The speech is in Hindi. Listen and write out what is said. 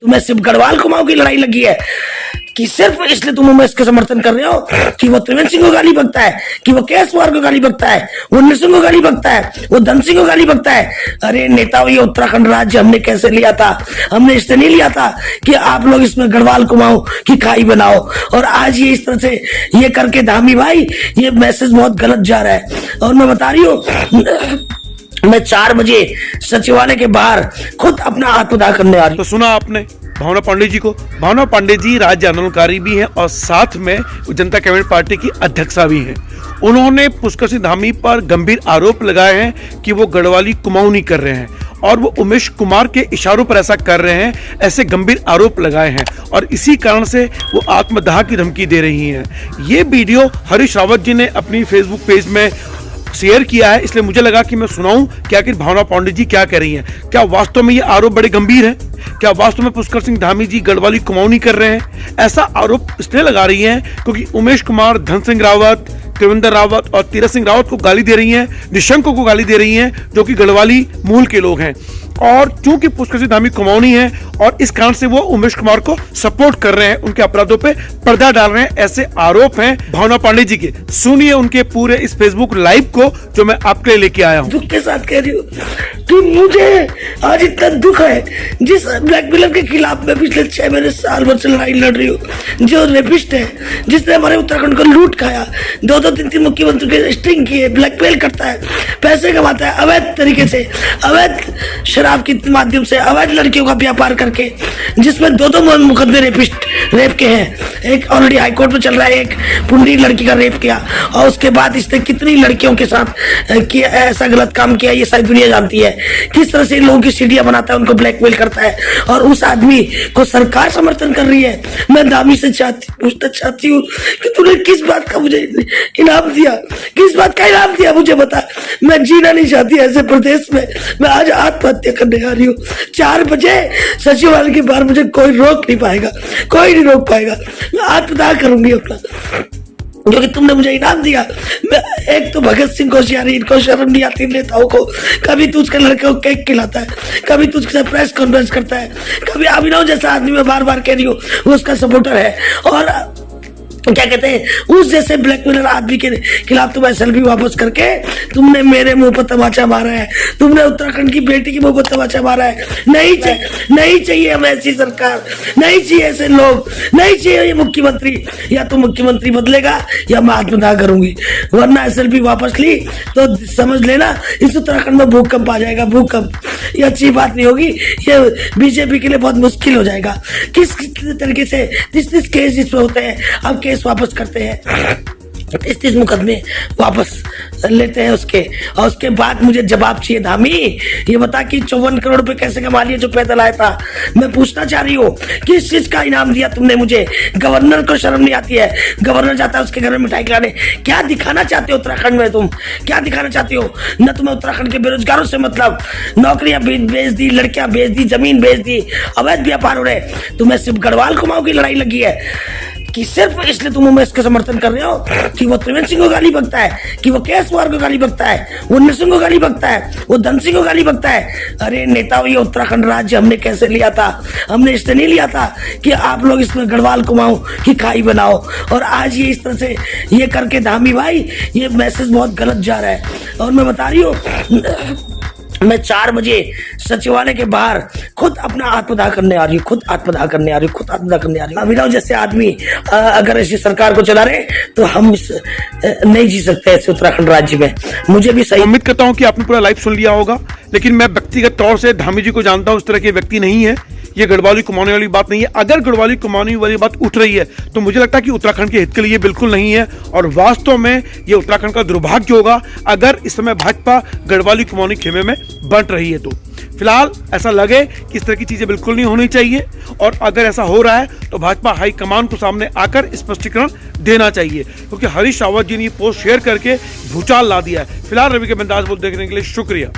तुम्हें सिर्फ गढ़वाल कुमाऊं की लड़ाई लगी है कि सिर्फ इसलिए तुम उमेश का समर्थन कर रहे हो कि वो त्रिवेंद्र सिंह को गाली बकता है, कि वो केएस वार को गाली बकता है, वो निर सिंह को गाली बकता है, वो धन सिंह को गाली बकता है। अरे नेताओं, ये उत्तराखंड राज्य हमने कैसे लिया था? हमने इससे नहीं लिया था कि आप लोग इसमें गढ़वाल कुमाऊं की खाई बनाओ। और आज ये इस तरह से ये करके धामी भाई, ये मैसेज बहुत गलत जा रहा है। और मैं बता रही हूँ, मैं 4 बजे सचिवालय के बाहर खुद अपना आत्मदाह करने आ रही हूँ। तो सुना आपने भावना पांडे जी को। भावना पांडे जी राज्य आंदोलनकारी भी हैं और साथ में जनता कैबिनेट पार्टी की अध्यक्षा भी हैं। उन्होंने पुष्कर सिंह धामी पर गंभीर आरोप लगाए हैं कि वो गढ़वाली कुमाऊनी कर रहे हैं और वो उमेश कुमार के इशारों पर ऐसा कर रहे हैं, ऐसे गंभीर आरोप लगाए हैं और इसी कारण से वो आत्मदाह की धमकी दे रही हैं। ये वीडियो हरीश रावत जी ने अपनी फेसबुक पेज में शेयर किया है, इसलिए मुझे लगा कि मैं सुनाऊं कि आखिर भावना पांडे जी क्या कह रही हैं। क्या वास्तव में ये आरोप बड़े गंभीर हैं? क्या वास्तव में पुष्कर सिंह धामी जी गढ़वाली कुमाऊनी कर रहे हैं? ऐसा आरोप इसलिए लगा रही हैं क्योंकि उमेश कुमार धन सिंह रावत, त्रिवेंद्र रावत और तीरथ सिंह रावत को गाली दे रही हैं, निशंक को गाली दे रही हैं, जो कि गढ़वाली मूल के लोग हैं। और चूंकि पुष्कर सिंह धामी कुमाऊनी है और इस कारण से वो उमेश कुमार को सपोर्ट कर रहे हैं, उनके अपराधों पे पर्दा डाल रहे हैं, ऐसे आरोप हैं भावना पांडे जी के। सुनिए उनके पूरे इस फेसबुक लाइव को जो मैं आपके लिए लेके आया हूँ। दुख के साथ कह रही हूँ कि मुझे आज इतना दुख है, जिस ब्लैकमेलर के खिलाफ मैं पिछले 6 महीने साल भर से लड़ाई लड़ रही हूँ, जो रेपिस्ट है, जिसने हमारे उत्तराखंड को लूट खाया, 2-2, 3-3 मुख्यमंत्री के स्ट्रिंग किए, ब्लैकमेल करता है, पैसे कमाता है अवैध तरीके से, अवैध शराब के माध्यम से, अवैध लड़कियों का व्यापार करके, जिसमें 2-2 मुकदमे रेप के हैं। एक ऑलरेडी हाईकोर्ट में चल रहा है, एक पुंडरी लड़की का रेप किया और उसके बाद इसने कितनी लड़कियों के साथ किया, ऐसा गलत काम किया, ये सारी दुनिया जानती है। किस तरह से लोगों की सीढ़ियां बनाता है, उनको ब्लैकमेल करता है और उस आदमी को सरकार समर्थन कर रही है। मैं धामी से पूछना चाहती हूँ कि तूने किस बात का मुझे इनाम दिया, किस बात का इनाम दिया मुझे बता। मैं जीना नहीं चाहती ऐसे प्रदेश में। मैं आज आत्महत्या करने आ रही हूँ। 4 बजे सचिवालय के बाहर मुझे कोई रोक नहीं पाएगा, कोई नहीं रोक पाएगा। मैं आत्मदाह करूंगी अपना, जो कि तुमने मुझे इनाम दिया। मैं एक तो भगत सिंह कोश्यारी, इनको शर्म नहीं आती नेताओं को। कभी तू उसके लड़के को केक खिलाता है, कभी तू उसके प्रेस कॉन्फ्रेंस करता है, कभी अभिनव जैसा आदमी मैं बार बार कह रही हूँ वो उसका सपोर्टर है। और क्या कहते हैं, उस जैसे ब्लैकमेलर आदमी के खिलाफ तुम एसएलपी वापस करके तुमने मेरे मुंह पर तमाचा मारा है, तुमने उत्तराखंड की बेटी के मुंह पर तमाचा मारा है। नहीं चाहिए हमें ऐसी सरकार, नहीं चाहिए ऐसे लोग, नहीं चाहिए ये मुख्यमंत्री। या तो मुख्यमंत्री बदलेगा या मैं आत्मदाह करूंगी, वरना एसएलपी वापस ली तो समझ लेना इस उत्तराखंड में भूकंप आ जाएगा। भूकंप ये अच्छी बात नहीं होगी, ये बीजेपी के लिए बहुत मुश्किल हो जाएगा। किस तरीके से 30 केस इसमें होते हैं, अब केस वापस करते हैं, 30 मुकदमे वापस लेते हैं उसके, और उसके बाद मुझे जवाब चाहिए। धामी ये बता कि 54 करोड़ रुपए कैसे कमा लिए जो पैदल आया था। मैं पूछना चाह रही हूँ किस चीज का इनाम दिया तुमने मुझे? गवर्नर को शर्म नहीं आती है? गवर्नर जाता है उसके घर में मिठाई खिलाने। क्या दिखाना चाहते हो उत्तराखंड में? तुम क्या दिखाना चाहते हो? न तुम्हें उत्तराखंड के बेरोजगारों से मतलब, नौकरियां बेच दी, लड़कियां बेच दी, जमीन बेच दी, अवैध व्यापार हो रहे। तुम्हें सिर्फ गढ़वाल कुमाऊं की लड़ाई लगी है कि सिर्फ इसलिए तुम उमेश का समर्थन कर रहे हो कि वो त्रिवेंद्र सिंह को गाली बकता है, कि वो केएस वार को गाली बकता है, वो निर सिंह को गाली बकता है, वो धन सिंह को गाली बकता है। अरे नेताओं, ये उत्तराखंड राज्य हमने कैसे लिया था? हमने इसलिए नहीं लिया था कि आप लोग इसमें गढ़वाल कुमाऊं की खाई बनाओ। और आज ये इस तरह से ये करके धामी भाई, ये मैसेज बहुत गलत जा रहा है। और मैं बता रही हूँ, मैं 4 बजे सचिवालय के बाहर खुद अपना आत्मदाह करने आ रही हूँ, खुद आत्मदाह करने आ रही हूँ। अभिनव जैसे आदमी अगर ऐसी सरकार को चला रहे तो हम नहीं जी सकते ऐसे उत्तराखंड राज्य में। मुझे भी सही उम्मीद करता हूँ कि आपने पूरा लाइव सुन लिया होगा, लेकिन मैं व्यक्तिगत तौर से धामी जी को जानता हूँ, उस तरह के व्यक्ति नहीं है। ये गढ़वाली कुमाऊनी वाली बात नहीं है। अगर गढ़वाली कुमाऊनी वाली बात उठ रही है तो मुझे लगता है कि उत्तराखंड के हित के लिए बिल्कुल नहीं है और वास्तव में ये उत्तराखंड का दुर्भाग्य होगा अगर इस समय भाजपा गढ़वाली कुमाऊनी खेमे में बंट रही है। तो फिलहाल ऐसा लगे कि इस तरह की चीजें बिल्कुल नहीं होनी चाहिए और अगर ऐसा हो रहा है तो भाजपा हाईकमान को सामने आकर स्पष्टीकरण देना चाहिए, क्योंकि हरीश रावत जी ने पोस्ट शेयर करके भूचाल ला दिया है। फिलहाल रवि के बंदाज बोल देखने के लिए शुक्रिया।